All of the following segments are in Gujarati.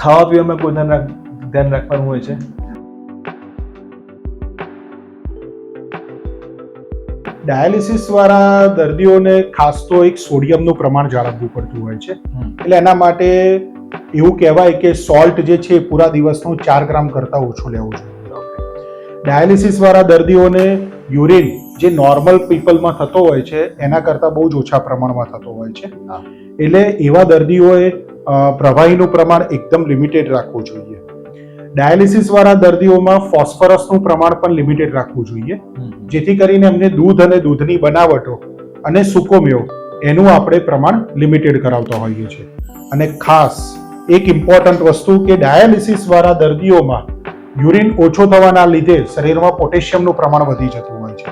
ખાવા પીવામાં કોઈ ધ્યાન રાખવાનું હોય છે? ડાયાલિસિસ વાળા દર્દીઓને ખાસ તો એક સોડિયમનું પ્રમાણ જાળવવું પડતું હોય છે. એટલે એના માટે એવું કહેવાય કે સોલ્ટ જે છે એ પૂરા દિવસનું 4 ગ્રામ કરતાં ઓછું લેવું જોઈએ. ડાયાલિસિસ વાળા દર્દીઓને યુરિન જે નોર્મલ પીપલમાં થતો હોય છે એના કરતાં બહુ જ ઓછા પ્રમાણમાં થતો હોય છે. એટલે એવા દર્દીઓએ પ્રવાહીનું પ્રમાણ એકદમ લિમિટેડ રાખવું જોઈએ. ડાયાલિસિસ વાળા દર્દીઓમાં ફોસ્ફરસનું પ્રમાણ પણ લિમિટેડ રાખવું જોઈએ, જેથી કરીને એમને દૂધ અને દૂધની બનાવટો અને સૂકો મેવો એનું આપણે પ્રમાણ લિમિટેડ કરાવતા હોઈએ છીએ. અને ખાસ એક ઇમ્પોર્ટન્ટ વસ્તુ કે ડાયાલિસિસ વાળા દર્દીઓમાં યુરિન ઓછો થવાના લીધે શરીરમાં પોટેશિયમનું પ્રમાણ વધી જતું હોય છે,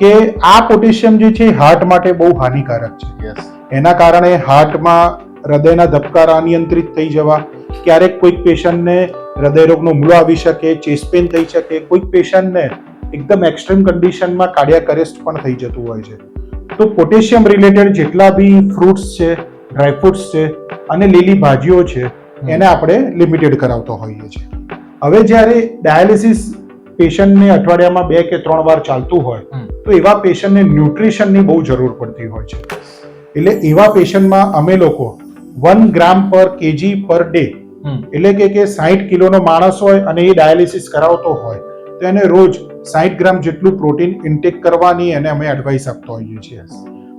કે આ પોટેશિયમ જે છે હાર્ટ માટે બહુ હાનિકારક છે. એના કારણે હાર્ટમાં હૃદયના ધબકારા અનિયંત્રિત થઈ જવા, ક્યારેક કોઈક પેશન્ટને હૃદયરોગનો હુમલો આવી શકે, ચેસ્ટ પેન થઈ શકે, કોઈક પેશન્ટને એકદમ એક્સ્ટ્રીમ કન્ડિશનમાં કાર્ડિયાક અરેસ્ટ પણ થઈ જતું હોય છે. તો પોટેશિયમ રિલેટેડ જેટલા બી ફ્રૂટ્સ છે, ડ્રાયફ્રૂટ્સ છે અને લીલી ભાજીઓ છે એને આપણે લિમિટેડ કરાવતો હોઈએ છીએ. હવે જ્યારે ડાયાલિસિસ પેશન્ટને અઠવાડિયામાં 2 કે 3 વાર ચાલતું હોય તો એવા પેશન્ટને ન્યુટ્રિશનની બહુ જરૂર પડતી હોય છે. એટલે એવા પેશન્ટમાં અમે લોકો 1 ગ્રામ પર કેજી પર ડે, એટલે કે 60 કિલોનો માણસ હોય અને એ ડાયાલિસિસ કરાવતો હોય તો એને રોજ 60 ગ્રામ જેટલું પ્રોટીન ઇન્ટેક કરવાની એને અમે એડવાઇસ આપતો હોઈએ છીએ.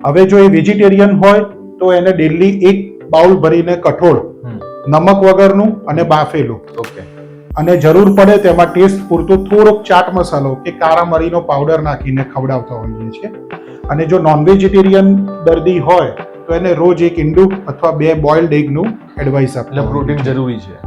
હવે જો એ વેજીટેરિયન હોય તો એને ડેલી 1 બાઉલ ભરીને કઠોળ નમક વગરનું અને બાફેલું, અને જરૂર પડે તેમાં ટેસ્ટ પૂરતો થોડોક ચાટ મસાલો કે કાળા મરીનો પાવડર નાખીને ખવડાવતા હોઈએ છીએ. અને જો નોન વેજીટેરિયન દર્દી હોય તો એને રોજ 1 ઈંડું અથવા 2 બોઇલ્ડ એગનું એડવાઇસ આપતા. પ્રોટીન જરૂરી છે.